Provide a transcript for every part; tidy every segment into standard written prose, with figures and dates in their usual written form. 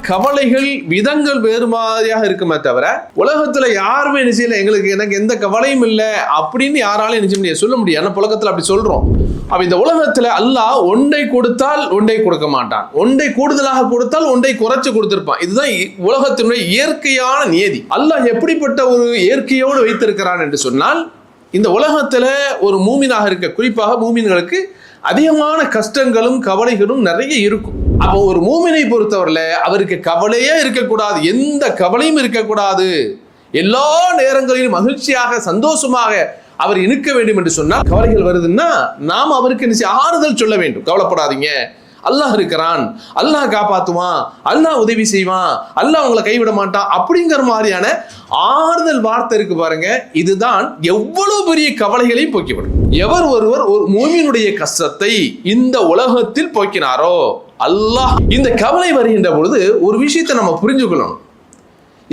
கவலைகள் விதங்கள் வேறு மாதிரியாக இருக்குமே தவிர உலகத்துல யாருமே நிச்சயம் எனக்கு எந்த கவலையும் இல்லை அப்படின்னு யாராலும் நிச்சயம் முடியாது, சொல்ல முடியாது. புலகத்துல அப்படி சொல்றோம். அப்ப இந்த உலகத்துல அல்லாஹ் ஒன்றை கொடுத்தால் ஒன்றை கொடுக்க மாட்டான், ஒன்றை கூடுதலாக கொடுத்தால் ஒன்றை குறைச்சு கொடுத்திருப்பான். இதுதான் உலகத்தினுடைய இயற்கையான நியதி. அல்லாஹ் எப்படிப்பட்ட ஒரு இயற்கையோடு வைத்திருக்கிறான் என்று சொன்னால், இந்த உலகத்துல ஒரு மூமினாக இருக்க, குறிப்பாக மூமின்களுக்கு அதிகமான கஷ்டங்களும் கவலைகளும் நிறைய இருக்கும். அப்போ ஒரு மூமினை பொறுத்தவரையில அவருக்கு கவலையே இருக்கக்கூடாது, எந்த கவலையும் இருக்கக்கூடாது, எல்லா நேரங்களிலும் மகிழ்ச்சியாக சந்தோஷமாக அவர் இருக்க வேண்டும் என்று சொன்னால், கவலைகள் வருதுன்னா நாம் அவருக்கு ஆறுதல் சொல்ல வேண்டும். கவலைப்படாதீங்க, அல்லாஹ் இருக்கிறான், அல்லாஹ் காப்பாத்துவான், அல்லாஹ் உதவி செய்வான், அல்லாஹ் உங்களை கைவிட மாட்டான் அப்படிங்கிற மாதிரியான ஆறுதல் வார்த்தை இருக்கு பாருங்க. இதுதான் எவ்வளவு பெரிய கவலைகளையும் போக்கிவிடும். எவர் ஒருவர் ஒரு மூமினுடைய கஷ்டத்தை இந்த உலகத்தில் போக்கினாரோ அல்லாஹ், இந்த கவலை வருகின்ற பொழுது ஒரு விஷயத்தை நம்ம புரிஞ்சுக்கணும்.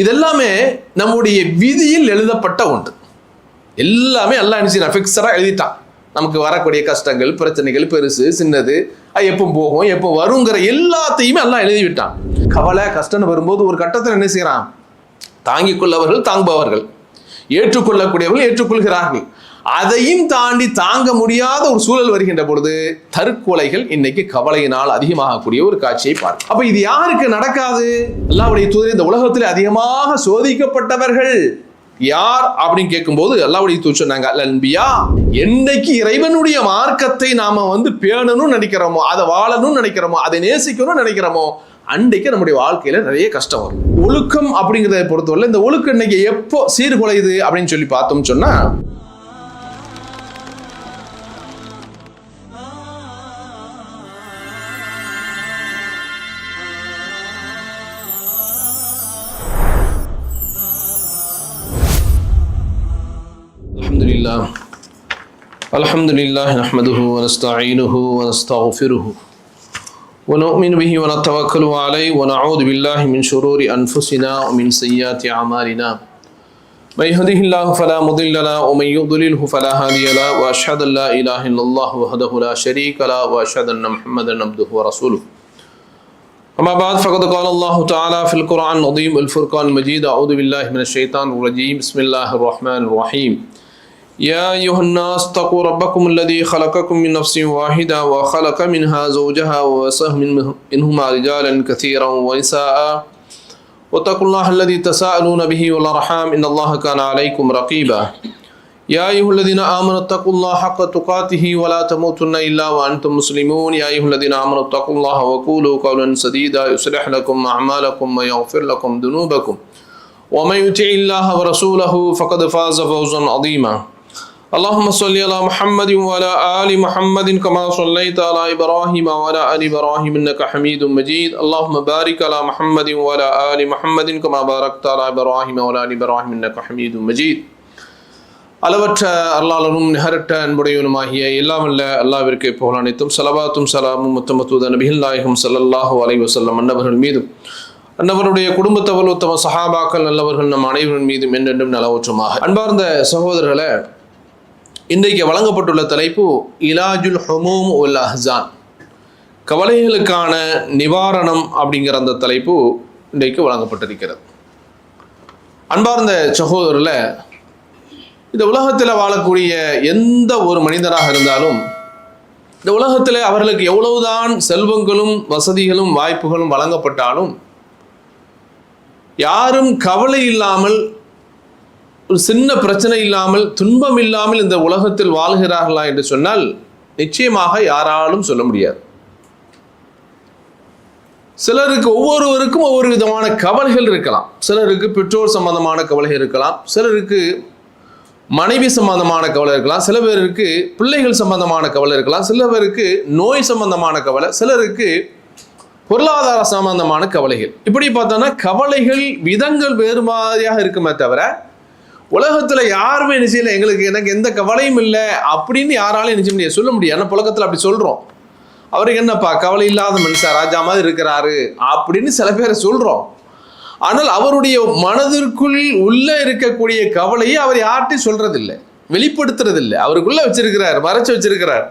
இதெல்லாமே நம்முடைய விதியில் எழுதப்பட்ட ஒன்று. எல்லாமே அல்லாஹ் என்ன ஃபிக்ஸரா எழுதிட்டான். நமக்கு வரக்கூடிய கஷ்டங்கள் பிரச்சனைகள் பெருசு சின்னது, எப்போ போகும் எப்போ வருங்கிற எல்லாத்தையுமே எல்லாம் எழுதிவிட்டான். கவலை கஷ்டம் வரும்போது ஒரு கட்டத்தில் என்ன செய்யறான், தாங்கிக் கொள்ளவர்கள் தாங்குபவர்கள், ஏற்றுக்கொள்ளக்கூடியவர்கள் ஏற்றுக்கொள்கிறார்கள். அதையும் தாண்டி தாங்க முடியாத ஒரு சூழல் வருகின்ற பொழுது தற்கொலைகள் இன்னைக்கு கவலையினால் அதிகமாகக்கூடிய ஒரு காட்சியை பார்க்க. அப்ப இது யாருக்கு நடக்காது? அல்லாஹ்வுடைய தூதர் இந்த உலகத்தில் அதிகமாக சோதிக்கப்பட்டவர்கள் யார் அப்படின்னு கேட்கும்போது அல்லாஹ்வுடைய தூதர் சொன்னாங்க, அன்பியா, என்னைக்கு இறைவனுடைய மார்க்கத்தை நாம பேணணும்னு நினைக்கிறோமோ, அதை வாழணும்னு நினைக்கிறோமோ, அதை நேசிக்கணும்னு நினைக்கிறோமோ, அன்றைக்கு நம்முடைய வாழ்க்கையில நிறைய கஷ்டம் வரும். ஒழுக்கம் அப்படிங்கிறத பொறுத்தவரை இந்த ஒழுக்கம் இன்னைக்கு எப்போ சீர்குலையுது அப்படின்னு சொல்லி பார்த்தோம் சொன்னா, அல்ஹம்துலில்லாஹ் நஹ்மதுஹு வ நஸ்தஈனுஹு வ நஸ்தக்ஃபிருஹு வ நு'மினு பிஹி வ நதவக்கலு அலைஹி வ நஊது பில்லாஹி மின் ஷுரூரி அன்ஃபுஸினா வ மின் ஸய்யிஆத்தி அமாலினா மை யஹ்திஹில்லாஹு ஃபலா முதில்ல லஹு வ மை யுضللஹு ஃபலா ஹாதிய லஹு வ அஷ்ஹது அல்லா இலாஹ இல்லல்லாஹு வஹ்தஹு லா ஷரீக லஹு வ அஷ்ஹது அன்ன முஹம்மதன் அப்துஹு வ ரசூலுஹு. அம்மா பாத் ஃபகத் قال الله تعالى في القرآن العظيم والفرقان المجيد أعوذ بالله من الشيطان الرجيم بسم الله الرحمن الرحيم يا أيها الناس اتقوا ربكم الذي خلقكم من نفس واحدة وخلق منها زوجها وبث منهما رجالا كثيرا ونساء واتقوا الله الذي تساءلون به والأرحام إن الله كان عليكم رقيبا يا أيها الذين آمنوا اتقوا الله حق تقاته ولا تموتن إلا وأنتم مسلمون يا أيها الذين آمنوا اتقوا الله وقولوا قولا سديدا يصلح لكم أعمالكم ويغفر لكم ذنوبكم ومن يطع الله ورسوله فقد فاز فوزا عظيما اللهم صل على محمد وعلى آل محمد كما صليت على إبراهيم وعلى آل إبراهيم إنك حميد مجيد اللهم بارك على محمد وعلى آل محمد كما باركت على إبراهيم وعلى آل إبراهيم إنك حميد مجيد. அளவற்ற அருளாளனும் நிகரற்ற அன்புடையவனுமாகிய எல்லாமல்ல அல்லாஹ்விற்கு புகழ் அனைத்தும் ஸலவாத்தும் ஸலாமும் முத்தமத்தூத நபிகள் நாயகம் ஸல்லல்லாஹு அலைஹி வஸல்லம் அன்னவர்கள் மீதும் அன்னவருடைய குடும்பத்தவர் உத்தம சஹாபாக்கள் நல்லவர்கள் நம் அனைவரின் மீதும் என்றென்றும் நலவற்றுமாக. அன்பார்ந்த சகோதரர்களை, இன்றைக்கு வழங்கப்பட்டுள்ள தலைப்பு இலாஜுல் ஹுமூம் வல் அஹ்ஸான், கவலைகளுக்கான நிவாரணம் அப்படிங்கிற அந்த தலைப்பு இன்றைக்கு வழங்கப்பட்டிருக்கிறது. அன்பார்ந்த சகோதரர்களை, இந்த உலகத்தில் வாழக்கூடிய எந்த ஒரு மனிதராக இருந்தாலும் இந்த உலகத்தில் அவர்களுக்கு எவ்வளவுதான் செல்வங்களும் வசதிகளும் வாய்ப்புகளும் வழங்கப்பட்டாலும் யாரும் கவலை இல்லாமல், ஒரு சின்ன பிரச்சனை இல்லாமல், துன்பம் இல்லாமல் இந்த உலகத்தில் வாழ்கிறார்களா என்று சொன்னால் நிச்சயமாக யாராலும் சொல்ல முடியாது. சிலருக்கு ஒவ்வொருவருக்கும் ஒவ்வொரு விதமான கவலைகள் இருக்கலாம். சிலருக்கு பெற்றோர் சம்பந்தமான கவலைகள் இருக்கலாம், சிலருக்கு மனைவி சம்பந்தமான கவலை இருக்கலாம், சில பேருக்கு பிள்ளைகள் சம்பந்தமான கவலை இருக்கலாம், சில பேருக்கு நோய் சம்பந்தமான கவலை, சிலருக்கு பொருளாதார சம்பந்தமான கவலைகள். இப்படி பார்த்தோன்னா கவலைகள் விதங்கள் வேறு மாதிரியாக இருக்குமே தவிர உலகத்துல யாருமே நிச்சயம் எனக்கு எந்த கவலையும் இல்லை அப்படின்னு யாராலும் நிச்சயம் சொல்ல முடியாது. புலகத்துல அப்படி சொல்றோம், அவருக்கு என்னப்பா கவலை இல்லாத மனுஷன் ராஜா மாதிரி இருக்கிறாரு அப்படின்னு சில பேரை சொல்றோம். ஆனால் அவருடைய மனதிற்குள் உள்ள இருக்கக்கூடிய கவலையை அவர் யார்ட்டையும் சொல்றதில்லை, வெளிப்படுத்துறதில்லை. அவருக்குள்ள வச்சிருக்கிறார், மறைச்சு வச்சிருக்கிறார்.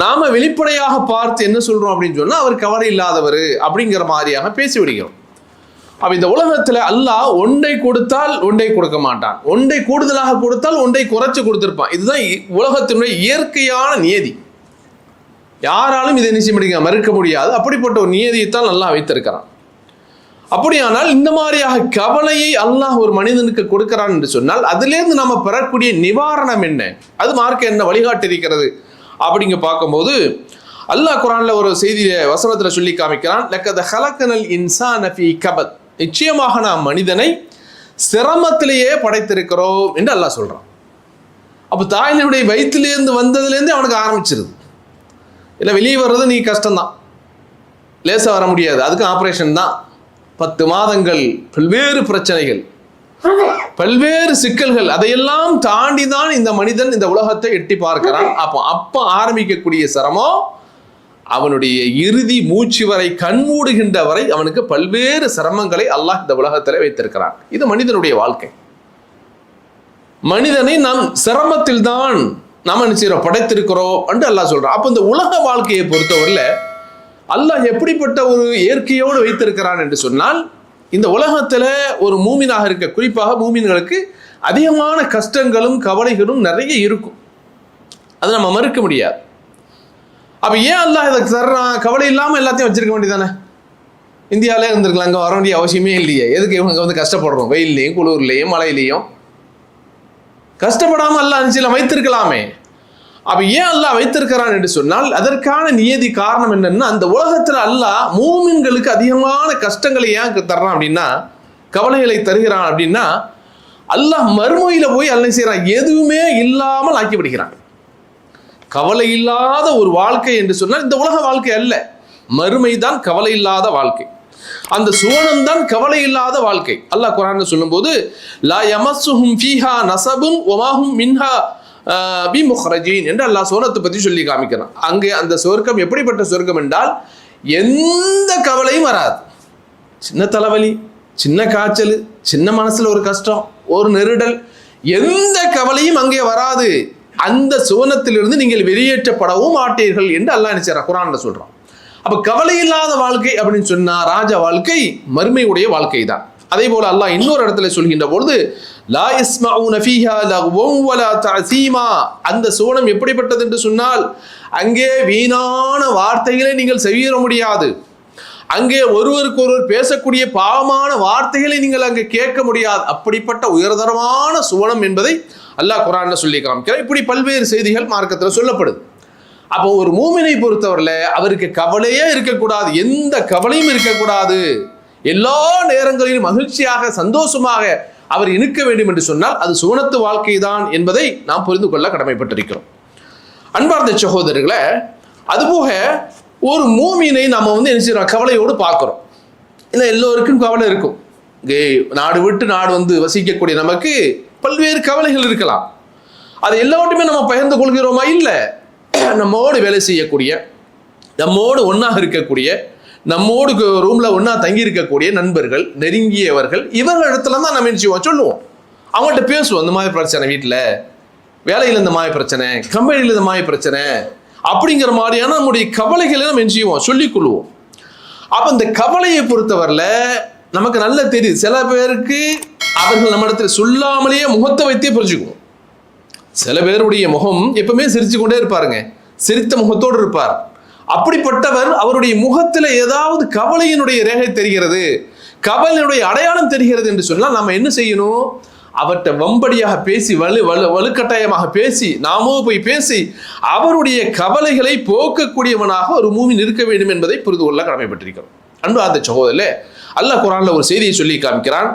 நாம வெளிப்படையாக பார்த்து என்ன சொல்றோம் அப்படின்னு சொன்னா அவர் கவலை இல்லாதவர் அப்படிங்கிற மாதிரியாக பேசி விடுகிறோம். அப்ப இந்த உலகத்துல அல்லாஹ் ஒன்றை கொடுத்தால் ஒன்றை கொடுக்க மாட்டான், ஒன்றை கூடுதலாக கொடுத்தால் ஒன்றை குறைச்சு கொடுத்திருப்பான். இதுதான் உலகத்தினுடைய இயற்கையான நியதி. யாராலும் இதை நிச்சயம் மறுக்க முடியாது. அப்படிப்பட்ட ஒரு நியதியைத்தான் அல்லாஹ் வைத்திருக்கிறான். அப்படியானால் இந்த மாதிரியாக கவலையை அல்லாஹ் ஒரு மனிதனுக்கு கொடுக்கிறான் என்று சொன்னால் அதிலிருந்து நம்ம பெறக்கூடிய நிவாரணம் என்ன, அது மார்க்க என்ன வழிகாட்டி இருக்கிறது அப்படிங்க பார்க்கும்போது அல்லாஹ் குர்ஆன்ல ஒரு செய்தியை வசனத்துல சொல்லி காமிக்கிறான். லக்கத ஹலக்கனல் இன்சான ஃபீ கபத், நிச்சயமாக நாம் மனிதனை சிரமத்திலேயே படைத்திருக்கிறோம் என்று அல்லாஹ் சொல்றான். அப்போ தாயினுடைய வயிற்றிலேருந்து வந்ததுலேருந்து அவனுக்கு ஆரம்பிச்சிருது. இல்லை வெளியே வர்றது நீ கஷ்டம்தான், லேசாக வர முடியாது, அதுக்கு ஆப்ரேஷன் தான். 10 மாதங்கள், பல்வேறு பிரச்சனைகள், பல்வேறு சிக்கல்கள், அதையெல்லாம் தாண்டி தான் இந்த மனிதன் இந்த உலகத்தை எட்டி பார்க்கிறான். அப்போ ஆரம்பிக்கக்கூடிய சிரமம் அவனுடைய இறுதி மூச்சு வரை, கண்மூடுகின்ற வரை அவனுக்கு பல்வேறு சிரமங்களை அல்லாஹ் இந்த உலகத்தில் வைத்திருக்கிறான். இது மனிதனுடைய வாழ்க்கை. மனிதனை நாம் சிரமத்தில் தான் நாம் படைத்திருக்கிறோம் என்று அல்லாஹ் சொல்றான். அப்போ இந்த உலக வாழ்க்கையை பொறுத்தவரையில் அல்லாஹ் எப்படிப்பட்ட ஒரு இயற்கையோடு வைத்திருக்கிறான் என்று சொன்னால், இந்த உலகத்தில் ஒரு மூமினாக இருக்க, குறிப்பாக மூமின்களுக்கு அதிகமான கஷ்டங்களும் கவலைகளும் நிறைய இருக்கும். அதை நம்ம மறுக்க முடியாது. அப்போ ஏன் அல்லாஹ் இதை தர்றான்? கவலை இல்லாமல் எல்லாத்தையும் வச்சிருக்க வேண்டியதானே? இந்தியாவிலே இருந்திருக்கலாம், அங்கே வர வேண்டிய அவசியமே இல்லையே. எதுக்கு இவங்க வந்து கஷ்டப்படுறோம்? வெயிலையும் குளிர்லையும் மழையிலையும் கஷ்டப்படாமல் அல்லாஹ் நிச்சயம் வைத்திருக்கலாமே. அப்போ ஏன் அல்லாஹ் வைத்திருக்கிறான் என்று சொன்னால் அதற்கான நியதி காரணம் என்னன்னா, அந்த உலகத்தில் அல்லாஹ் மூமின்களுக்கு அதிகமான கஷ்டங்களை ஏன் தர்றான் அப்படின்னா, கவலைகளை தருகிறான் அப்படின்னா, அல்லாஹ் மறுமையில போய் அல்லாஹ் செய்யறான், எதுவுமே இல்லாமல் ஆக்கி விடுகிறான். கவலை இல்லாத ஒரு வாழ்க்கை என்று சொன்னால் இந்த உலக வாழ்க்கை அல்ல, மறுமை தான் கவலை இல்லாத வாழ்க்கை. அந்த சுவனம் தான் கவலை இல்லாத வாழ்க்கை. அல்லாஹ் குர்ஆன்ல சொல்லும்போது லா யமஸ்ஸுஹும் ஃபீஹா நஸபுன் வமாஹும் மின்ஹா பிமுக்ரஜீன் என்று அல்லாஹ் சுவனத்தை பற்றி சொல்லி காமிக்கிறான். அங்கே அந்த சொர்க்கம் எப்படிப்பட்ட சொர்க்கம் என்றால் எந்த கவலையும் வராது. சின்ன தலைவலி, சின்ன காய்ச்சல், சின்ன மனசுல ஒரு கஷ்டம், ஒரு நெருடல், எந்த கவலையும் அங்கே வராது. அந்த சுவனத்திலிருந்து நீங்கள் வெளியேற்றப்படவும் மாட்டீர்கள் என்று அல்லாஹ் நினைச்சார் குர்ஆன்ல சொல்றான். அப்ப கவலை இல்லாத வாழ்க்கை அப்படின்னு சொன்னா ராஜ வாழ்க்கை, மறுமையுடைய வாழ்க்கை தான். அதே போல அல்லாஹ் இன்னொரு இடத்துல சொல்கின்ற பொழுது லா யஸ்மஊன ஃபீஹா லக்வன் வலா தஅஸீமா, அந்த சுவனம் எப்படிப்பட்டது என்று சொன்னால் அங்கே வீணான வார்த்தைகளை நீங்கள் செவியற முடியாது. அங்கே ஒருவருக்கு ஒருவர் பேசக்கூடிய பாவமான வார்த்தைகளை நீங்கள் அங்கே கேட்க முடியாது. அப்படிப்பட்ட உயர்தரமான சுவனம் என்பதை அல்லாஹ் குர்ஆன்ல சொல்லி காமிக்கிறார். இப்படி பல்வேறு செய்திகள் மார்க்கத்தில் சொல்லப்படுது. அப்போ ஒரு மூமினை பொறுத்தவரையில் அவருக்கு கவலையே இருக்கக்கூடாது, எந்த கவலையும் இருக்கக்கூடாது, எல்லா நேரங்களிலும் மகிழ்ச்சியாக சந்தோஷமாக அவர் இருக்க வேண்டும் என்று சொன்னால் அது சுவனத்து வாழ்க்கை தான் என்பதை நாம் புரிந்து கொள்ள கடமைப்பட்டிருக்கிறோம். அன்பார்ந்த சகோதரர்களை, அதுபோக ஒரு மூமினை நம்ம வந்து என்ன செய்யறோம், கவலையோடு பார்க்கிறோம். இல்லை எல்லோருக்கும் கவலை இருக்கும். நாடு விட்டு நாடு வந்து வசிக்கக்கூடிய நமக்கு பல்வேறு கவலைகள் இருக்கலாம். அது எல்லாவற்றுமே நம்ம பகிர்ந்து கொள்கிறோமா? இல்லை. நம்மோடு வேலை செய்யக்கூடிய, நம்மோடு ஒன்றாக இருக்கக்கூடிய, நம்மோடு ரூம்ல ஒன்றா தங்கி இருக்கக்கூடிய நண்பர்கள், நெருங்கியவர்கள், இவர்களிடத்துல தான் நம்ம என்ன சொல்லுவோம், அவங்கள்ட்ட பேசுவோம். இந்த மாதிரி பிரச்சனை, வீட்டில் வேலையில் இந்த மாதிரி பிரச்சனை, கம்பெனியில் இந்த மாதிரி பிரச்சனை, அப்படிங்கிற மாதிரியான நம்முடைய கவலைகளை நம்ம என்ன செய்வோம், சொல்லிக் கொள்வோம். அப்போ இந்த கவலையை பொறுத்தவரையில் நமக்கு நல்ல தெரியுது. சில பேருக்கு அவர்கள் நம்ம இடத்துல சொல்லாமலேயே முகத்தை வைத்தே புரிஞ்சுக்குவோம். சில பேருடைய முகம் எப்பவுமே சிரிச்சு கொண்டே இருப்பாருங்க, சிரித்த முகத்தோடு இருப்பார். அப்படிப்பட்டவர் அவருடைய முகத்தில் ஏதாவது கவலையினுடைய ரேகை தெரிகிறது, கவலையினுடைய அடையாளம் தெரிகிறது என்று சொன்னால் நம்ம என்ன செய்யணும், அவர்கிட்ட வம்படியாக பேசி வலுக்கட்டாயமாக பேசி நாமோ போய் பேசி அவருடைய கவலைகளை போக்கக்கூடியவனாக ஒரு மூமின் இருக்க வேண்டும் என்பதை புரிந்து கொள்ள கடமைப்பட்டிருக்கிறோம். அன்பு அந்த சகோதரர்களே, அல்லாஹ் குர்ஆன்ல ஒரு செய்தியை சொல்லி காமிக்கிறான்.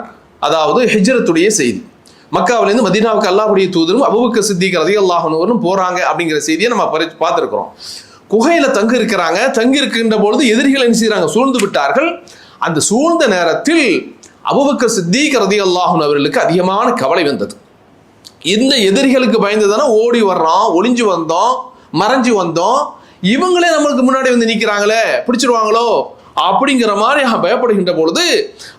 அதாவது ஹிஜ்ரத்துடைய செய்தி. மக்காவிலேருந்து மதீனாவுக்கு அல்லாஹ்வுடைய தூதரும் அபூபக்கர் சித்திக் ரலியல்லாஹு அன்ஹு போறாங்க அப்படிங்கிற செய்தியை நம்ம பார்த்துருக்கிறோம். குகையில தங்கி இருக்கிறாங்க. தங்கி இருக்கின்ற பொழுது எதிரிகள் என்ன செய்யறாங்க, சூழ்ந்து விட்டார்கள். அந்த சூழ்ந்த நேரத்தில் அபூபக்கர் சித்திக் ரலியல்லாஹு அன்ஹு அவர்களுக்கு அதிகமான கவலை வந்தது. இந்த எதிரிகளுக்கு பயந்துதானே ஓடி வர்றோம், ஒளிஞ்சு வந்தோம், மறைஞ்சு வந்தோம், இவங்களே நம்மளுக்கு முன்னாடி வந்து நிற்கிறாங்களே, பிடிச்சிருவாங்களோ அப்படிங்கிற மாதிரி பயப்படுகின்ற பொழுது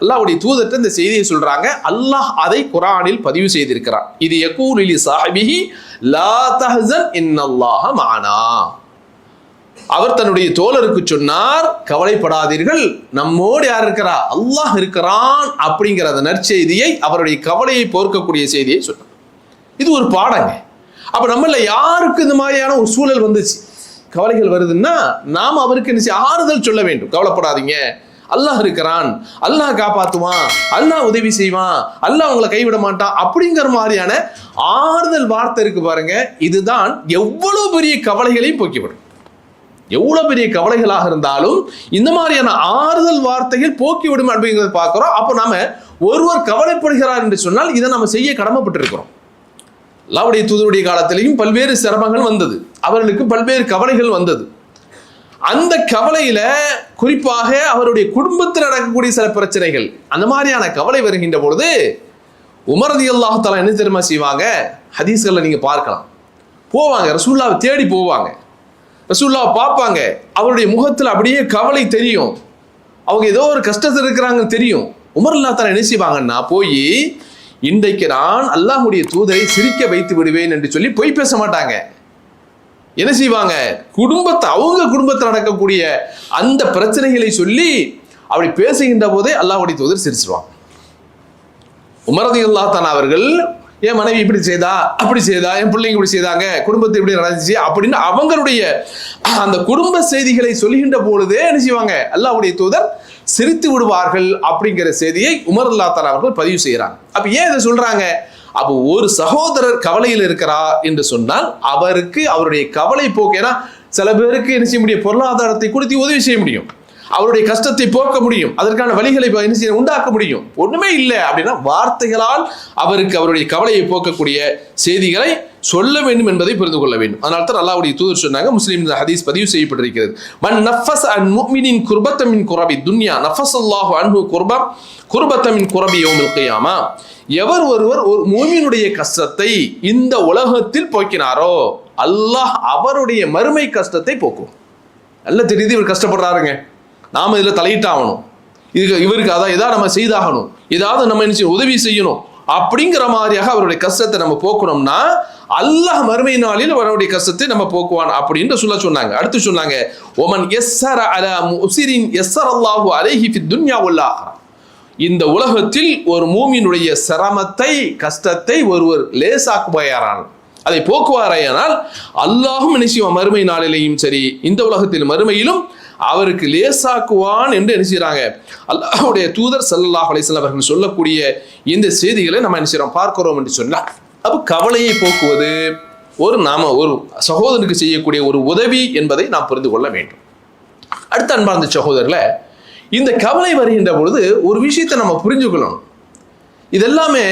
அல்லாஹ்வுடைய தூதர்ட்ட இந்த செய்தியை சொல்றாங்க. அல்லாஹ் அதை குர்ஆனில் பதிவு செய்திருக்கிறார். இது யகூலு லி ஸாஹிபிஹி லா தஹ்சன் இன்னல்லாஹ மஅனா. அவர் தன்னுடைய தோழருக்கு சொன்னார், கவலைப்படாதீர்கள், நம்மோடு யார் இருக்கிறா? அல்லாஹ் இருக்கிறான் அப்படிங்கிற அந்த நற்செய்தியை, அவருடைய கவலையை போர்க்கக்கூடிய செய்தியை சொன்னார். இது ஒரு பாடங்க. அப்ப நம்மள யாருக்கு இந்த மாதிரியான ஒரு சூழல் வந்துச்சு, கவலைகள் வருதுன்னா நாம் அவருக்கு ஆறுதல் சொல்ல வேண்டும். கவலைப்படாதீங்க, அல்லாஹ் இருக்கிறான், அல்லாஹ் காப்பாத்துவான், அல்லாஹ் உதவி செய்வான், அல்லாஹ் உங்களை கைவிட மாட்டான் அப்படிங்கிற மாதிரியான ஆறுதல் வார்த்தை இருக்கு பாருங்க. இதுதான் எவ்வளவு பெரிய கவலைகளையும் போக்கிவிடும். எவ்வளவு பெரிய கவலைகளாக இருந்தாலும் இந்த மாதிரியான ஆறுதல் வார்த்தைகள் போக்கிவிடும் அப்படிங்கிறத பார்க்கிறோம். அப்போ நாம ஒருவர் கவலைப்படுகிறார் என்று சொன்னால் இதை நம்ம செய்ய கடமைப்பட்டிருக்கிறோம். அல்லாஹ்வுடைய தூதருடைய காலத்திலையும் பல்வேறு சிரமங்கள் வந்தது, அவர்களுக்கு பல்வேறு கவலைகள் வந்தது. அந்த கவலையில குறிப்பாக அவருடைய குடும்பத்தில் நடக்கக்கூடிய சில பிரச்சனைகள், அந்த மாதிரியான கவலை வருகின்ற பொழுது உமர் ரலியல்லாஹு தஆலா என்ன தெரியுமா செய்வாங்க? ஹதீஸ்கள்ல நீங்க பார்க்கலாம், போவாங்க, ரசூலுல்லாஹ்வை தேடி போவாங்க, ரசூலுல்லாஹ்வை பார்ப்பாங்க, அவருடைய முகத்தில் அப்படியே கவலை தெரியும், அவங்க ஏதோ ஒரு கஷ்டத்தில் இருக்கிறாங்கன்னு தெரியும். உமர் ரலியல்லாஹு தஆலா என்ன செய்வாங்கன்னா, போய் இன்றைக்கு நான் அல்லாஹ்வுடைய தூதரை சிரிக்க வைத்து விடுவேன் என்று சொல்லி பொய் பேச மாட்டாங்க. என்ன செய்வாங்க? அவங்க குடும்பத்தில் நடக்கக்கூடிய அந்த பிரச்சனைகளை சொல்லி அப்படி பேசுகின்ற போதே அல்லாஹ்வுடைய தூதர் சிரிச்சிருவாங்க. உமர் ரலியல்லாஹு தஆலா அவர்கள், என் மனைவி இப்படி செய்தா, அப்படி செய்தா, என் பிள்ளைங்க இப்படி செய்தாங்க, குடும்பத்தை இப்படி நடந்துச்சு அப்படின்னு அவங்களுடைய அந்த குடும்ப செய்திகளை சொல்லுகின்ற பொழுதே என்ன செய்வாங்க? அல்லாஹ்வுடைய தூதர் சிரித்து விடுவார்கள் அப்படிங்கிற செய்தியை உமர் ரலியல்லாஹு தஆலா அவர்கள் பதிவு செய்யறாங்க. அப்ப ஏன் இதை சொல்றாங்க? அப்போ ஒரு சகோதரர் கவலையில் இருக்கிறார் என்று சொன்னால் அவருக்கு அவருடைய கவலை போக்கு, ஏன்னா சில பேருக்கு என்ன செய்ய முடியும்? பொருளாதாரத்தை கொடுத்து உதவி செய்ய முடியும், அவருடைய கஷ்டத்தை போக்க முடியும், அதற்கான வழிகளை என்ன செய்ய உண்டாக்க முடியும். ஒண்ணுமே இல்லை அப்படின்னா வார்த்தைகளால் அவருக்கு அவருடைய கவலையை போக்கக்கூடிய செய்திகளை சொல்ல வேண்டும் என்பதை புரிந்து கொள்ள வேண்டும். அதனால தான் அல்லாஹ்வுடைய தூதர் சொன்னாங்க, முஸ்லிம் ஹதீஸ் பதிவு செய்யப்பட்டிருக்கிறது, மன் நஃபஸ அன் முஃமினின் குர்பத மின் குரபி துன்யா நஃபஸல்லாஹு அன்ஹு குர்பத மின் குரபி யௌமில் கியாமா. எவர் ஒருவர் ஒரு மூமினுடைய கஷ்டத்தை இந்த உலகத்தில் போக்கினாரோ அல்லாஹ் அவருடைய மறுமை கஷ்டத்தை போக்கும். நல்ல தெரியுது, இவர் கஷ்டப்படுறாருங்க, நாம இதுல தலையிட்டாகணும், இவருக்கு அதான் ஏதாவது நம்ம செய்தாகணும், ஏதாவது நம்ம என்ன உதவி செய்யணும் அப்படிங்கிற மாதிரியாக அவருடைய கஷ்டத்தை நம்ம போக்கணும்னா அல்லாஹ் மறுமை நாளில் அவருடைய கஷ்டத்தை நம்ம போக்குவான் அப்படின்னு சொன்னாங்க. அடுத்து சொன்னாங்க, ஒமன் யஸ்ஸர அலா முஸிரின் யஸ்ஸரல்லாஹு அலைஹி ஃபித் துன்யா வல் ஆখিরা. இந்த உலகத்தில் ஒரு மூமினுடைய சிரமத்தை கஷ்டத்தை ஒருவர் லேசாக்குவாரானால், அதை போக்குவாரானால் அல்லாஹும் நிச்சயம் மறுமை நாளிலேயும் சரி இந்த உலகத்தில் மறுமையிலும் அவருக்கு லேசாக்குவான் என்று என்ன செய்யறாங்க? அல்லாஹ்வுடைய தூதர் ஸல்லல்லாஹு அலைஹி வஸல்லம் அவர்கள் சொல்லக்கூடிய இந்த செய்திகளை நம்ம என்ன செய்யறோம் பார்க்கிறோம் என்று சொன்னால், அப்ப கவலையை போக்குவது நாம ஒரு சகோதரனுக்கு செய்யக்கூடிய ஒரு உதவி என்பதை நாம் புரிந்து கொள்ள வேண்டும். அடுத்த அன்பார்ந்த சகோதரர்களை, இந்த கவலை வருகின்ற பொழுது ஒரு விஷயத்தை நம்ம புரிஞ்சுக்கணும், இதெல்லாமே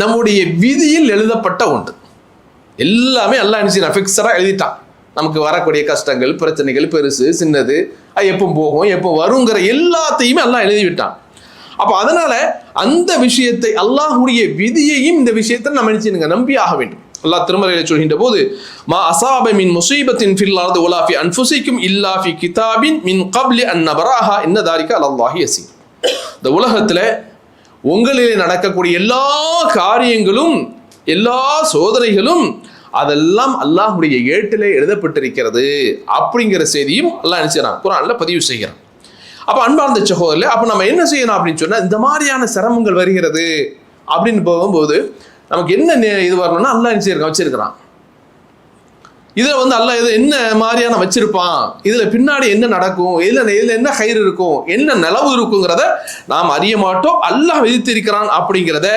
நம்முடைய விதியில் எழுதப்பட்ட ஒன்று. எல்லாமே அல்லாஹ் என்ன செய்யறான்? ஃபிக்ஸடா எழுதிட்டான். நமக்கு வரக்கூடிய கஷ்டங்கள் பிரச்சனைகள் பெருசு சின்னது, எப்போ போகும் எப்போ வருங்கிற எல்லாத்தையுமே அல்லாஹ் எழுதிவிட்டான். அப்ப அதனால அந்த விஷயத்தை அல்லாஹ்வுடைய விதியையும் இந்த விஷயத்தை நம்ம நினைச்சு நம்பி ஆக வேண்டும். அல்லாஹ் திருமறையில சொல்கின்ற போது, மா அஸாப மின் முஸீபத்தின் ஃபில் அர்தி வலா ஃபி அன்ஃபுஸிக்கும் இல்லா ஃபி கிதாபின் மின் கப்லி அன் நபராஹா இன்ன தாலிக அலல்லாஹி யஸீர். இந்த உலகத்துல உங்களிலே நடக்கக்கூடிய எல்லா காரியங்களும் எல்லா சோதனைகளும் அதெல்லாம் அல்லாஹ்வுடைய ஏட்டிலே எழுதப்பட்டிருக்கிறது அப்படிங்கிற செய்தியும் அல்லாஹ் நினைச்சான் குர்ஆன்ல பதிவு செய்கிறான். அப்ப அன்பார்ந்த சகோதரர்களே, அப்ப நம்ம என்ன செய்யணும் அப்படின்னு சொன்னா, இந்த மாதிரியான சிரமங்கள் வருகிறது அப்படின்னு போகும்போது நமக்கு என்ன இது வரணும்னா அல்லாஹ் வச்சிருக்கிறான். இதுல அல்லாஹ் என்ன மாதிரியான வச்சிருப்பான், இதுல பின்னாடி என்ன நடக்கும், இதுல என்ன கயிறு இருக்கும், என்ன நிலவு இருக்குங்கிறத நாம் அறிய மாட்டோம். அல்லாஹ் விதித்திருக்கிறான் அப்படிங்கிறத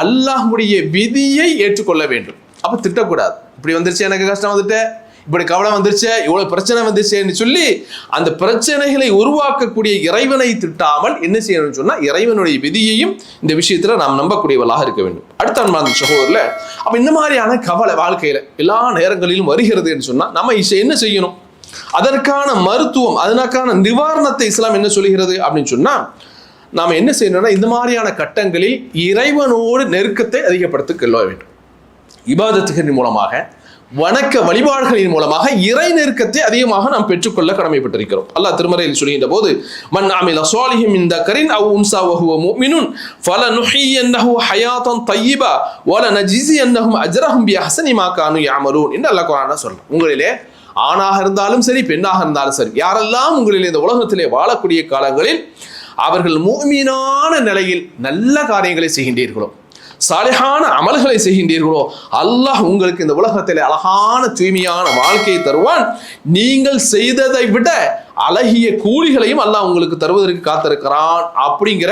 அல்லாஹ்வுடைய விதியை ஏற்றுக்கொள்ள வேண்டும். அப்ப திட்டக்கூடாது, இப்படி வந்துருச்சு, எனக்கு கஷ்டம் வந்துட்டு, இப்படி கவலை வந்துருச்சு, இவ்வளவு பிரச்சனை வந்துருச்சுன்னு சொல்லி அந்த பிரச்சனைகளை உருவாக்கக்கூடிய இறைவனை திட்டாமல் என்ன செய்யணும்னு சொன்னா இறைவனுடைய விதியையும் இந்த விஷயத்துல நாம் நம்பக்கூடியவர்களாக இருக்க வேண்டும். அடுத்த அன்பார்ந்த சகோதரர்ல, அப்ப இந்த மாதிரியான கவலை வாழ்க்கையில எல்லா நேரங்களிலும் வருகிறதுன்னு சொன்னா நம்ம என்ன செய்யணும்? அதற்கான மருத்துவம், அதற்கான நிவாரணத்தை இஸ்லாம் என்ன சொல்லுகிறது அப்படின்னு சொன்னா, நாம என்ன செய்யணும்னா இந்த மாதிரியான கட்டங்களில் இறைவனோடு நெருக்கத்தை அதிகப்படுத்திக் கொள்ள வேண்டும். இபாதத்துகளின் மூலமாக, வணக்க வழிபாடுகளின் மூலமாக இறை நெருக்கத்தை அதிகமாக நாம் பெற்றுக்கொள்ள கடமைப்பட்டிருக்கிறோம். அல்லாஹ் திருமறையில் சொல்கின்ற போது, மன் அமில ஸாலிஹன் மின் தக்கரின் அவ் உன்ஸா வஹுவ முஃமினுன் ஃபலனுஹியன்னஹு ஹயாத்தன் தய்யிபா வலனஜ்ஸியன்னஹும் அஜ்ரஹும் பிஅஹ்ஸனி மா கானூ யஅமலூன் என்று அல்லாஹ் குர்ஆன்ல சொல்றான். உங்களிலே ஆணாக இருந்தாலும் சரி, பெண்ணாக இருந்தாலும் சரி, யாரெல்லாம் உங்களில் இந்த உலகத்திலே வாழக்கூடிய காலங்களில் அவர்கள் முஃமினான நிலையில் நல்ல காரியங்களை செய்கின்றீர்களோ, சாலிஹான அமல்களை செய்கின்றீர்களோ, அல்லாஹ் உங்களுக்கு இந்த உலகத்தில் அழகான தூய்மையான வாழ்க்கையை தருவான். நீங்கள் செய்ததை விட அழகிய கூலிகளையும் அல்லாஹ் உங்களுக்கு தருவதற்கு காத்திருக்கிறான் அப்படிங்கிற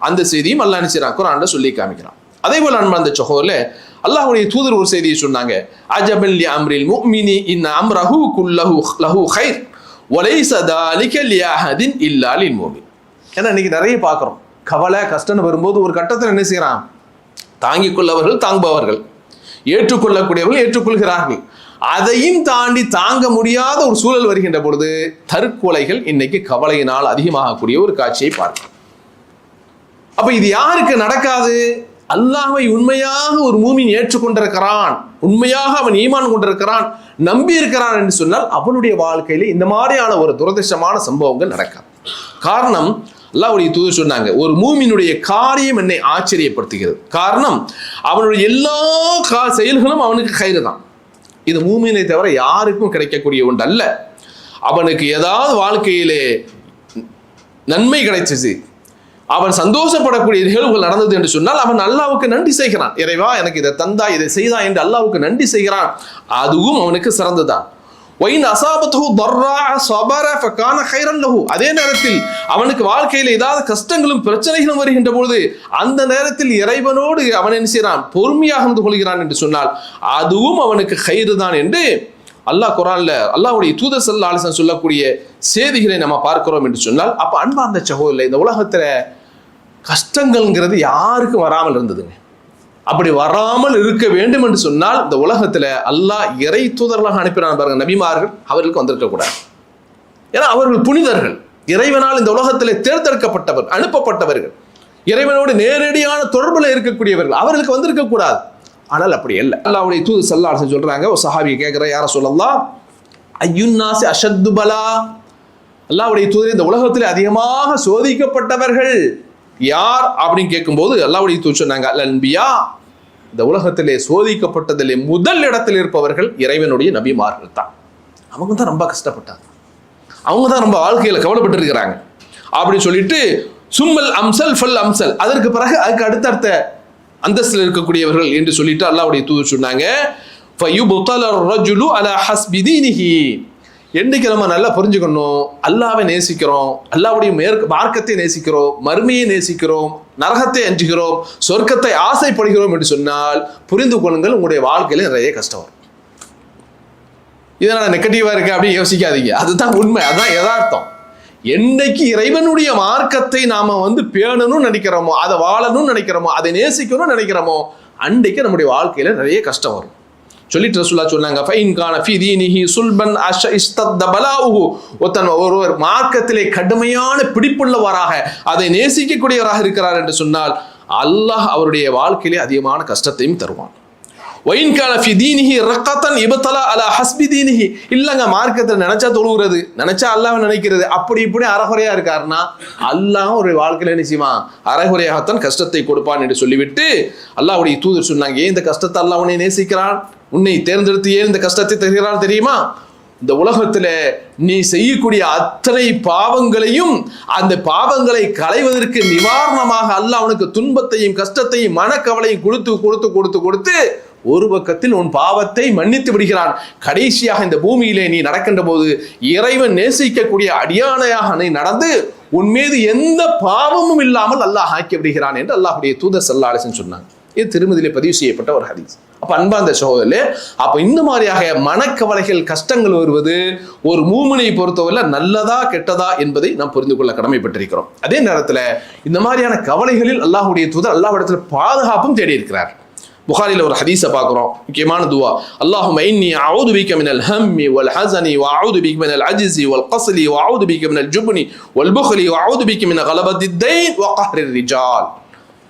அந்த செய்தியும் அல்லாஹ் நினைச்சான் குர்ஆன்ல சொல்லி காமிக்கிறான். அதே போல அந்த சகோதரர்களே, அல்லாஹ்வுடைய தூதர் ஒரு செய்தியை சொன்னாங்க, அஜபன் லி அம்ரில் முஃமினி இன் அம்ரஹு குல்லஹு லஹு கைர் வலைஸ தாலிக லிஅஹதின் இல்லா லில் முஃமின். ஏன்னா இன்னைக்கு நிறைய பார்க்குறோம், கவலை கஷ்டம்னு வரும்போது ஒரு கட்டத்தில் என்ன செய்யறான், தாங்கிக் கொள்ளவர்கள் தாங்குபவர்கள், ஏற்றுக்கொள்ளக்கூடியவர்கள் ஏற்றுக்கொள்கிறார்கள். அதையும் தாண்டி தாங்க முடியாத ஒரு சூழல் வருகின்ற பொழுது தற்கொலைகள் இன்னைக்கு கவலையினால் அதிகமாகக்கூடிய ஒரு காட்சியை பார்க்கிறோம். அப்ப இது யாருக்கு நடக்காது? அல்லாஹ்வை உண்மையாக ஒரு மூமின் ஏற்றுக்கொண்டிருக்கிறான், உண்மையாக அவன் ஈமான் கொண்டிருக்கிறான், நம்பி இருக்கிறான் என்று சொன்னால் அவனுடைய வாழ்க்கையில இந்த மாதிரியான ஒரு துரதிர்ஷ்டமான சம்பவங்கள் நடக்காது. காரணம், அல்லாஹ்வுடைய தூதர் சொன்னாங்க, ஒரு மூமினுடைய காரியம் என்னை ஆச்சரியப்படுத்துகிறது. காரணம், அவனுடைய எல்லா செயல்களும் அவனுக்கு கயிறு தான். இது மூமினை தவிர யாருக்கும் கிடைக்கக்கூடிய ஒன்று அல்ல. அவனுக்கு ஏதாவது வாழ்க்கையிலே நன்மை கிடைச்சிச்சு, அவன் சந்தோஷப்படக்கூடிய நிகழ்வுகள் நடந்தது என்று சொன்னால் அவன் அல்லாஹ்வுக்கு நன்றி செய்கிறான். இறைவா எனக்கு இதை தந்தா, இதை செய்தா என்று அல்லாஹ்வுக்கு நன்றி செய்கிறான். அதுவும் அவனுக்கு சிறந்ததான். அதே நேரத்தில் அவனுக்கு வாழ்க்கையில் ஏதாவது கஷ்டங்களும் பிரச்சனைகளும் வருகின்ற பொழுது அந்த நேரத்தில் இறைவனோடு அவன் என்ன செய்கிறான், பொறுமையாக இருந்து கொள்கிறான் என்று சொன்னால் அதுவும் அவனுக்கு கயிறு தான் என்று அல்லாஹ் குர்ஆன்ல அல்லாஹ்வுடைய தூதர் ஸல்லல்லாஹு அலைஹி வஸல்லம் சொல்லக்கூடிய செய்திகளை நம்ம பார்க்கிறோம் என்று சொன்னால், அப்ப அன்பார்ந்த சகோதரர்களே, இந்த உலகத்துல கஷ்டங்கள்ங்கிறது யாருக்கும் வராமல் இருந்ததுங்க. அப்படி வராமல் இருக்க வேண்டும் என்று சொன்னால் இந்த உலகத்துல அல்லாஹ் இறை தூதர்களாக அனுப்பினான் பாருங்க, நபிமார்கள், அவர்களுக்கு வந்திருக்க கூடாது. ஏன்னா அவர்கள் புனிதர்கள், இறைவனால் இந்த உலகத்திலே தேர்ந்தெடுக்கப்பட்டவர், அனுப்பப்பட்டவர்கள், இறைவனோடு நேரடியான தொடர்புல இருக்கக்கூடியவர்கள், அவர்களுக்கு வந்திருக்க கூடாது. ஆனால் அப்படி இல்லை. அல்லாஹ்வுடைய தூதர் ஸல்லல்லாஹு அலைஹி வஸல்லம் சொல்றாங்க, ஒரு சஹாபி கேட்கிற, யார சொல்லலாம், அய்யுன்னாசி அஷத்து பலா, அல்லாஹ்வுடைய தூதர் இந்த உலகத்தில் அதிகமாக சோதிக்கப்பட்டவர்கள் யார் அப்படின்னு கேட்கும்போது அல்லாஹ்வுடைய தூதர் சொன்னாங்க, அல் அன்பியா, இந்த உலகத்திலே சோதிக்கப்பட்டதிலே முதல் இடத்தில் இருப்பவர்கள் இறைவனுடைய நபிமார்கள் தான். அவங்க தான் ரொம்ப கஷ்டப்பட்டாங்க, அவங்க தான் ரொம்ப வாழ்க்கையில கவலைப்பட்டு இருக்கிறாங்க அப்படின்னு சொல்லிட்டு, சும்மல் அம்சல் ஃபல் அம்சல், அதற்கு பிறகு அதுக்கு அடுத்தடுத்த அந்தஸ்தில் இருக்கக்கூடியவர்கள் என்று சொல்லிட்டு அல்லாஹ்வுடைய தூதர் சொன்னாங்க, ஃபயுப்தல الرجل على حسب دينه. என்னைக்கு நம்ம நல்லா புரிஞ்சுக்கணும், அல்லாஹ்வை நேசிக்கிறோம், அல்லாஹ்வுடைய மார்க்கத்தை நேசிக்கிறோம், மறுமையை நேசிக்கிறோம், நரகத்தை அஞ்சுகிறோம், சொர்க்கத்தை ஆசைப்படுகிறோம் என்று சொன்னால் புரிந்து கொள்ளுங்கள், உங்களுடைய வாழ்க்கையில நிறைய கஷ்டம் வரும். இதனால நெகட்டிவா இருக்கு அப்படின்னு யோசிக்காதீங்க, அதுதான் உண்மை, அதுதான் யதார்த்தம். என்னைக்கு இறைவனுடைய மார்க்கத்தை நாம பேணணும்னு நினைக்கிறோமோ, அதை வாழணும்னு நினைக்கிறோமோ, அதை நேசிக்கணும்னு நினைக்கிறோமோ, அன்றைக்கு நம்முடைய வாழ்க்கையில நிறைய கஷ்டம் வரும். சொல்லிட்டு ரசூலுல்லாஹ் சொன்னாங்க, ஃபைன் கான ஃபீ தீனிஹி சுல்பன் அஷ்இஸ்தத பலாஉஹு, ஒருவர் மார்க்கத்திலே கடுமையான பிடிப்புள்ளவராக அதை நேசிக்கக்கூடியவராக இருக்கிறார் என்று சொன்னால் அல்லாஹ் அவருடைய வாழ்க்கையிலே அதிகமான கஷ்டத்தையும் தருவான். ஒயின் கான ஃபீ தீனிஹி ரக்கத்தன் இப்தலா அலா ஹஸ்பி தீனிஹி, இல்லங்க மார்க்கத்தில் நினைச்சா தொழுகிறது, நினைச்சா அல்லாஹ்வை நினைக்கிறது, அப்படி இப்படி அறகுறையா இருக்காருன்னா அல்லாஹ் ஒரு வாழ்க்கையில நிச்சயமா அறகுறையாகத்தான் கஷ்டத்தை கொடுப்பான் என்று சொல்லிவிட்டு அல்லாஹ்வுடைய தூதர் சொன்னாங்க, ஏன் இந்த கஷ்டத்தை அல்லாஹ் உன்னை நேசிக்கிறான், உன்னை தேர்ந்தெடுத்து ஏன் இந்த கஷ்டத்தை தருகிறான் தெரியுமா? இந்த உலகத்துல நீ செய்யக்கூடிய அத்தனை பாவங்களையும் அந்த பாவங்களை களைவதற்கு நிவாரணமாக அல்லாஹ் உனக்கு துன்பத்தையும் கஷ்டத்தையும் மனக்கவலையும் கொடுத்து கொடுத்து கொடுத்து கொடுத்து ஒரு பக்கத்தில் உன் பாவத்தை மன்னித்து விடுகிறான். கடைசியாக இந்த பூமியிலே நீ நடக்கின்ற போது இறைவன் நேசிக்கக்கூடிய அடியானையாக நீ நடந்து உன் மீது எந்த பாவமும் இல்லாமல் அல்லாஹ் ஆக்கி விடுகிறான் என்று அல்லாஹ்வுடைய தூதர் ஸல்லல்லாஹு அலைஹி வஸல்லம் சொன்னாங்க. இது திருமதியிலே பதிவு செய்யப்பட்ட ஒரு ஹதீஸ். அப்ப அன்பார்ந்த சகோதரர்களே, அப்ப இந்த மாதிரியாக மனக்கவலைகள் கஷ்டங்கள் வருவது ஒரு மூமினை பொறுத்தவரை நல்லதா கெட்டதா என்பதை நாம் புரிந்து கொள்ள கடமைப்பட்டிருக்கிறோம். அதே நேரத்தில் இந்த மாதிரியான கவலைகளில் அல்லாஹ்வுடைய தூதர் அல்லாஹ்விடத்தில் பாதுகாப்பும் தேடி இருக்கிறார். புகாரில ஒரு ஹதீஸை பார்க்கிறோம், முக்கியமான துவா, அல்லாஹும்ம இன்னி அஊது பிக மினல் ஹம்மி வல் ஹஸனி வ அஊது பிக மினல் அஜ்ஸி வல் கஸ்லி வ அஊது பிக மினல் ஜுப்னி வல் புக்லி வ அஊது பிக மின் கலபத்தித் தைன் வ கஹ்ரிர் ரிஜால்.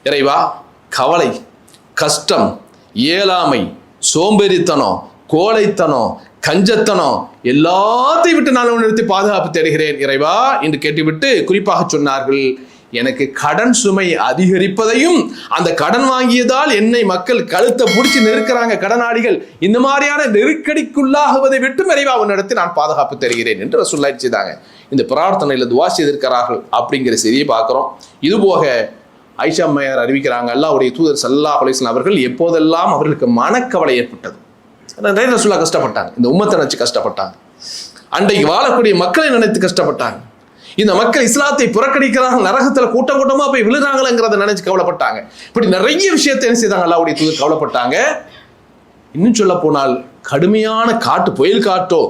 இறைவா, கவலை, கஷ்டம், ஏழாமை, சோம்பேறித்தனம், கோழைத்தனம், கஞ்சத்தனம் எல்லாத்தையும் விட்டு நான் உன்னிடத்தில் பாதுகாப்பு தேடுகிறேன் இறைவா என்று கேட்டுவிட்டு குறிப்பாக சொன்னார்கள், எனக்கு கடன் சுமை அதிகரிப்பதையும், அந்த கடன் வாங்கியதால் என்னை மக்கள் கழுத்தை பிடிச்சி நெருக்கிறாங்க கடனாளிகள், இந்த மாதிரியான நெருக்கடிக்குள்ளாகுவதை விட்டு இறைவா உன்னிடத்தில் நான் பாதுகாப்பு தருகிறேன் என்று ரசூலுல்லாஹ் செய்தாங்க. இந்த பிரார்த்தனையில் துஆ செய்திருக்கிறார்கள் அப்படிங்கிற செய்தியை பார்க்கிறோம். இதுபோக ஆயிஷா அம்மையார் அறிவிக்கிறாங்க, அல்லாஹ்வுடைய தூதர் ஸல்லல்லாஹு அலைஹி வஸல்லம் அவர்கள் எப்போதெல்லாம் அவர்களுக்கு மனக்கவலை ஏற்பட்டது, நிறைய ரசூலுல்லாஹ் கஷ்டப்பட்டாங்க, இந்த உம்மத்தை நினைச்சு கஷ்டப்பட்டாங்க, அன்றைக்கு வாழக்கூடிய மக்களை நினைத்து கஷ்டப்பட்டாங்க, இந்த மக்கள் இஸ்லாத்தை புறக்கணிக்கிறாங்க, நரகத்துல கூட்டம் கூட்டமா போய் விழுறாங்களேங்கிறத நினைச்சு கவலைப்பட்டாங்க. இப்படி நிறைய விஷயத்தை என்ன செய்தாங்க, அல்லாஹ்வுடைய தூதர் கவலைப்பட்டாங்க. இன்னும் சொல்ல போனால் கடுமையான காட்டு, புயல் காட்டோ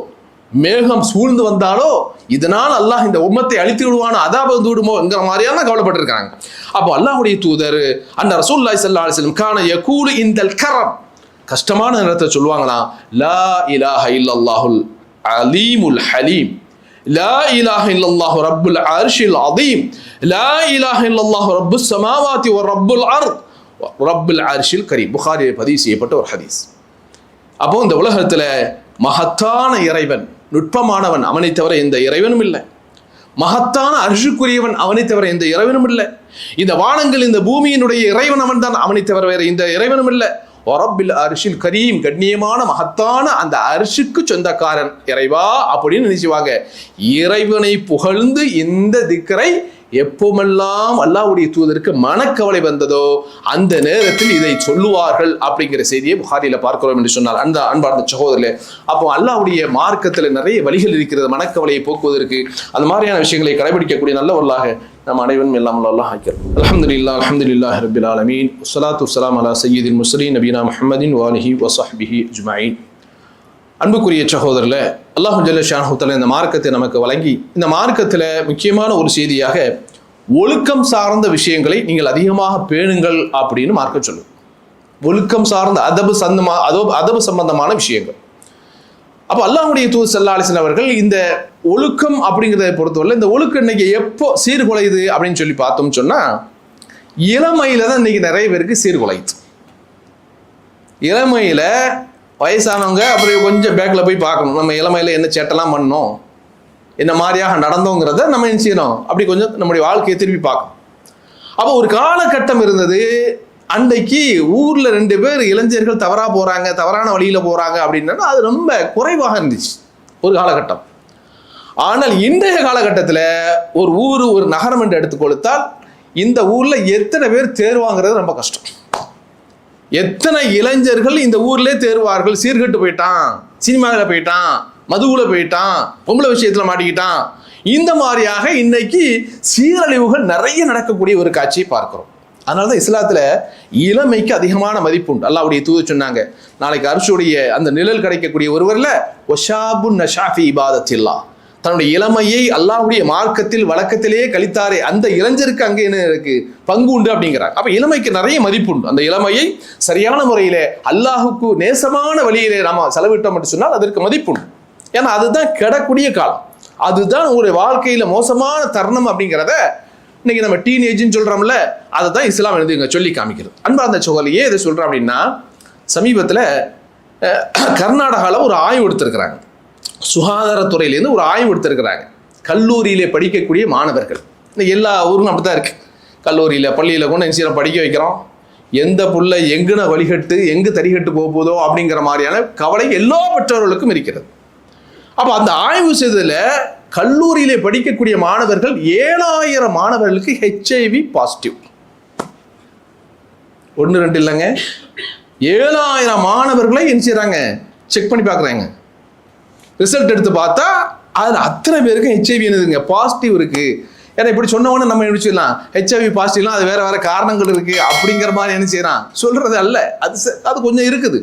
மேகம் சூழ்ந்து வந்தாலோ இதனால் அல்லாஹ் இந்த உம்மத்தை அழித்து விடுவானோ, அதாப வந்து விடுமோங்கிற மாதிரியான கவலைப்பட்டிருக்காங்க. அப்போ அல்லாஹ்வுடைய தூதர் அந்த ரசூலுல்லாஹி ஸல்லல்லாஹு அலைஹி வஸல்லம் கான யகூலு இந்தல் கரம், கஷ்டமான நேரத்தை சொல்லுவாங்களாம், லா இலாஹ இல்லல்லாஹுல் அலீமுல் ஹலீம், லா இலாஹ இல்லல்லாஹு ரப்புல் அர்ஷில் அதீம், லா இலாஹ இல்லல்லாஹு ரப்புஸ் ஸமாவாதி வ ரப்புல் அர்த் ரப்புல் அர்ஷில் கரீம். புகாரியில் பதிவு செய்யப்பட்ட ஒரு ஹதீஸ். அப்போ இந்த உலகத்துல மகத்தான இறைவன், நுட்பமானவன், அவனை தவிர எந்த இறைவனும் இல்லை. மகத்தான அர்ஷுக்குரியவன், அவனை தவிர எந்த இறைவனும் இல்லை. இந்த வானங்கள் இந்த பூமியினுடைய இறைவன் அவன் தான், அவனை தவிர வேற எந்த இறைவனும் இல்லை. ரப்பில் அர்ஷில் கரீம், கண்ணியமான மகத்தான அந்த அர்ஷுக்கு சொந்தக்காரன் இறைவா அப்படின்னு நினைச்சுவாங்க. இறைவனை புகழ்ந்து இந்த திக்ரை எப்போமெல்லாம் அல்லாஹ்வுடைய தூதருக்கு மனக்கவலை வந்ததோ அந்த நேரத்தில் இதை சொல்லுவார்கள் அப்படிங்கிற செய்தியை புகாரில பார்க்கிறோம் என்று சொன்னார். அந்த அன்பார்ந்த சகோதரர்களே, அப்போ அல்லாஹ்வுடைய மார்க்கத்தில் நிறைய வழிகள் இருக்கிறது மனக்கவலையை போக்குவதற்கு. அந்த மாதிரியான விஷயங்களை கடைபிடிக்கக்கூடிய நல்லவர்களாக நம் அனைவரும் எல்லாம் அல்லாஹ் ஆக்கிறார். அல்ஹம்துலில்லாஹ், அல்ஹம்துலில்லாஹி ரப்பில் ஆலமீன், வஸ்ஸலாத்து வஸ்ஸலாமு அலா சய்யிதில் முர்ஸலீன் நபியினா முஹம்மதின் வஆலிஹி வஸஹ்பிஹி அஜ்மஈன். அன்புக்குரிய சகோதரர்களே, அல்லாஹ் ஜல்ல ஷானஹு தஆலா இந்த மார்க்கத்தை நமக்கு வழங்கி, இந்த மார்க்கத்தில் முக்கியமான ஒரு செய்தியாக ஒழுக்கம் சார்ந்த விஷயங்களை நீங்கள் அதிகமாக பேணுங்கள் அப்படின்னு மார்க்கம் சொல்லும். ஒழுக்கம் சார்ந்த அதபு சம்பந்தமான விஷயங்கள். அப்போ அல்லாஹ்வுடைய தூதர் ஸல்லல்லாஹு அலைஹி வஸல்லம் அவர்கள் இந்த ஒழுக்கம் அப்படிங்கிறத பொறுத்தவரை இந்த ஒழுக்கம் இன்னைக்கு எப்போ சீர்குலையுது அப்படின்னு சொல்லி பார்த்தோம்னு சொன்னா, இளமையில தான் இன்னைக்கு நிறைய பேருக்கு சீர்குலையுது. இளமையில வயசானவங்க அப்புறம் கொஞ்சம் பேக்ல போய் பார்க்கணும், நம்ம இளமையில என்ன சேட்டெல்லாம் பண்ணோம், என்ன மாதிரியாக நடந்தோங்கிறத நம்ம என்ன செய்யணும், அப்படி கொஞ்சம் நம்முடைய வாழ்க்கையை திருப்பி பார்க்கணும். அப்போ ஒரு காலகட்டம் இருந்தது, அன்றைக்கு ஊர்ல 2 பேர் இளைஞர்கள் தவறா போறாங்க, தவறான வழியில போறாங்க அப்படின்னா அது ரொம்ப குறைவாக இருந்துச்சு ஒரு காலகட்டம். ஆனால் இன்றைய காலகட்டத்தில் ஒரு ஊர், ஒரு நகரம் என்று எடுத்துக் கொடுத்தால் இந்த ஊர்ல எத்தனை பேர் தேர்வாங்கிறது ரொம்ப கஷ்டம். எத்தனை இளைஞர்கள் இந்த ஊர்லேயே தேர்வார்கள், சீர்கெட்டு போயிட்டான், சினிமாவில் போயிட்டான், மதுவுல போயிட்டான், பொம்பளை விஷயத்துல மாட்டிக்கிட்டான், இந்த மாதிரியாக இன்னைக்கு சீரழிவுகள் நிறைய நடக்கக்கூடிய ஒரு காட்சியை பார்க்கிறோம். அதனாலதான் இஸ்லாத்துல இளமைக்கு அதிகமான மதிப்பு உண்டு. அல்லாஹ்வுடைய தூதர் சொன்னாங்க, நாளைக்கு அர்ஷுடைய அந்த நிழல் கிடைக்கக்கூடிய ஒருவர்ல வஷாபுன் நஷாஃபி இபாதத்தில்லாஹ், தன்னுடைய இளமையை அல்லாஹ்வுடைய மார்க்கத்தில் வழக்கத்திலேயே கழித்தாரே அந்த இளைஞருக்கு அங்கே என்ன இருக்கு, பங்கு உண்டு அப்படிங்கிறார். அப்ப இளமைக்கு நிறைய மதிப்பு உண்டு. அந்த இளமையை சரியான முறையிலே அல்லாஹுக்கு நேசமான வழியிலே நாம செலவிட்டோம் என்று சொன்னால் அதற்கு மதிப்பு உண்டு. ஏன்னா அதுதான் கிடக்கூடிய காலம், அதுதான் ஒரு வாழ்க்கையில மோசமான தருணம் அப்படிங்கிறத இன்னைக்கு நம்ம டீனேஜ்னு சொல்றோம்ல, அதை தான் இஸ்லாம் எழுதுங்க சொல்லி காமிக்கிறது. அன்பார்ந்த சகோதரர்களே, ஏன் இதை சொல்றோம் அப்படின்னா, சமீபத்தில் கர்நாடகாவில் ஒரு ஆய்வு எடுத்திருக்கிறாங்க. சுகாதாரத்துறையிலேருந்து ஒரு ஆய்வு எடுத்திருக்கிறாங்க. கல்லூரியிலே படிக்கக்கூடிய மாணவர்கள், எல்லா ஊரும் அப்படித்தான் இருக்கு, கல்லூரியில் பள்ளியில் கொண்டு என்ன படிக்க வைக்கிறோம், எந்த புள்ள எங்குன வழிகட்டு எங்கு தரிகட்டு போகுதோ அப்படிங்கிற மாதிரியான கவலை எல்லா பெற்றோர்களுக்கும் இருக்கிறது. அப்போ அந்த ஆய்வு செய்ததில் கல்லூரியிலே படிக்கக்கூடிய மாணவர்கள் 7000 மாணவர்களுக்கு HIV பாசிட்டிவ். 1-2 இல்லைங்க, 7000 மாணவர்களை என்ன செய்யறாங்க, செக் பண்ணி பார்க்குறாங்க. ரிசல்ட் எடுத்து பார்த்தா அதில் அத்தனை பேருக்கும் HIV என்னதுங்க பாசிட்டிவ் இருக்கு. ஏன்னா இப்படி சொன்ன உடனே நம்ம எப்படி சொல்லலாம், HIV பாசிட்டிவ்லாம் அது வேற வேற காரணங்கள் இருக்கு அப்படிங்கிற மாதிரி என்ன செய்யறான் சொல்றது அல்ல, அது கொஞ்சம் இருக்குது.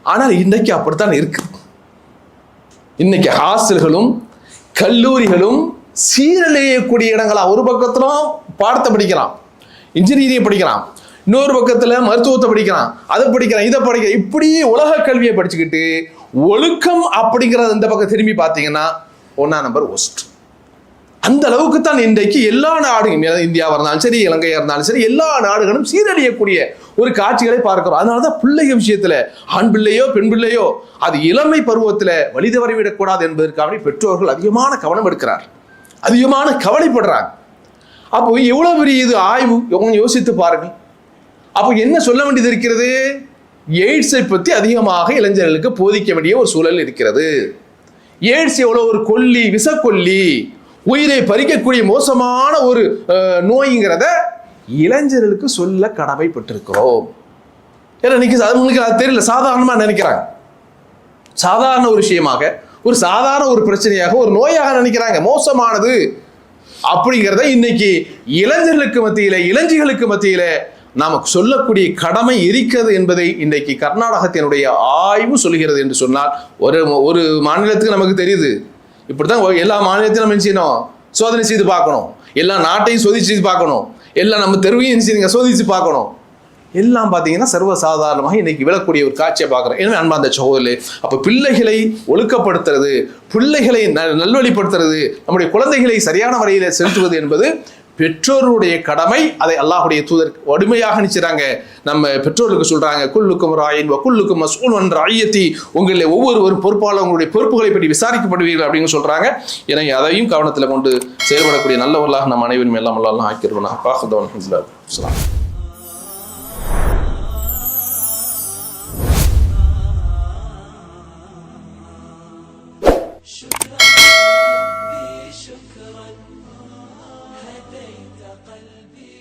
ஆனால் இன்னைக்கு அப்படித்தான் இருக்கு. இன்னைக்கு ஹாஸ்டல்களும் கல்லூரிகளும் சீரழியக்கூடிய இடங்களா. ஒரு பக்கத்திலும் பாடத்தை படிக்கிறான், இன்ஜினியரிங் படிக்கிறான், இன்னொரு பக்கத்துல மருத்துவத்தை படிக்கிறான், அதை படிக்கிறான், இதை படிக்கிறான், இப்படி உலக கல்வியை படிச்சுக்கிட்டு ஒழுக்கம் அப்படிங்கிறது இந்த பக்கம் திரும்பி பார்த்தீங்கன்னா 1ஆம் நம்பர் ஒஸ்ட். அந்த அளவுக்கு தான் இன்றைக்கு எல்லா நாடுகளும், இந்தியாவாக இருந்தாலும் சரி, இலங்கையாக இருந்தாலும் சரி, எல்லா நாடுகளும் சீரழியக்கூடிய ஒரு காட்சிகளை பார்க்கிறோம். அதனாலதான் பிள்ளைய விஷயத்துல ஆண் பிள்ளையோ பெண் பிள்ளையோ அது இளமை பருவத்துல வழி தவறிவிடக்கூடாது என்பதற்காக பெற்றோர்கள் அதிகமான கவனம் எடுக்கிறார், அதிகமான கவலைப்படுறாங்க. அப்போ எவ்வளவு பெரிய இது ஆய்வு, கொஞ்சம் யோசித்து பாருங்கள். அப்போ என்ன சொல்ல வேண்டியது இருக்கிறது? எய்ட்ஸை பற்றி அதிகமாக இளைஞர்களுக்கு போதிக்க வேண்டிய ஒரு சூழல் இருக்கிறது. எய்ட்ஸ் எவ்வளோ ஒரு கொல்லி, விஷக்கொல்லி, உயிரை பறிக்கக்கூடிய மோசமான ஒரு நோய்ங்கிறத இளைஞர்களுக்கு சொல்ல கடமைப்பட்டிருக்கிறோம். ஏன்னா இன்னைக்கு அவங்களுக்கு அது தெரியல, சாதாரணமாக நினைக்கிறாங்க. சாதாரண ஒரு விஷயமாக, ஒரு சாதாரண ஒரு பிரச்சனையாக, ஒரு நோயாக நினைக்கிறாங்க, மோசமானது அப்படிங்கிறத இன்னைக்கு இளைஞர்களுக்கு மத்தியில, இளைஞர்களுக்கு மத்தியில நமக்கு சொல்லக்கூடிய கடமை இருக்கிறது என்பதை இன்றைக்கு கர்நாடகத்தினுடைய ஆய்வு சொல்கிறது என்று சொன்னால், ஒரு மாநிலத்துக்கு நமக்கு தெரியுது. இப்படித்தான் எல்லா மாநிலத்திலும் நம்ம செய்யணும், சோதனை செய்து பார்க்கணும். எல்லா நாட்டையும் சோதிச்சு பார்க்கணும். எல்லாம் நம்ம தெருவையும் சோதிச்சு பார்க்கணும். எல்லாம் பார்த்தீங்கன்னா சர்வசாதாரணமாக இன்னைக்கு விழக்கூடிய ஒரு காட்சியை பார்க்குறோம். எனவே அன்பார்ந்த சகோதரர்களே, அப்போ பிள்ளைகளை ஒழுக்கப்படுத்துறது, பிள்ளைகளை நல்வழிப்படுத்துறது, நம்முடைய குழந்தைகளை சரியான வரையில செலுத்துவது என்பது பெற்றோருடைய கடமை. அதை அல்லாஹுடைய தூதர் வலிமையாக நினைச்சாங்க. நம்ம பெற்றோர்களுக்கு சொல்றாங்க, குல்லுக்கும் ராயின் வகுல்லுக்கும் மஸ்ஊலுன் ராயியத்தி, உங்களை ஒவ்வொரு பொறுப்பாளர் உங்களுடைய பொறுப்புகளை பற்றி விசாரிக்கப்படுவீர்கள் அப்படின்னு சொல்றாங்க. எனவே அதையும் கவனத்தில் கொண்டு செயல்படக்கூடிய நல்லவர்களாக நம்ம அனைவரும் எல்லாம் எல்லாம் ஆக்கிடுவோம். பாஹுதான். شكرا هديت قلبي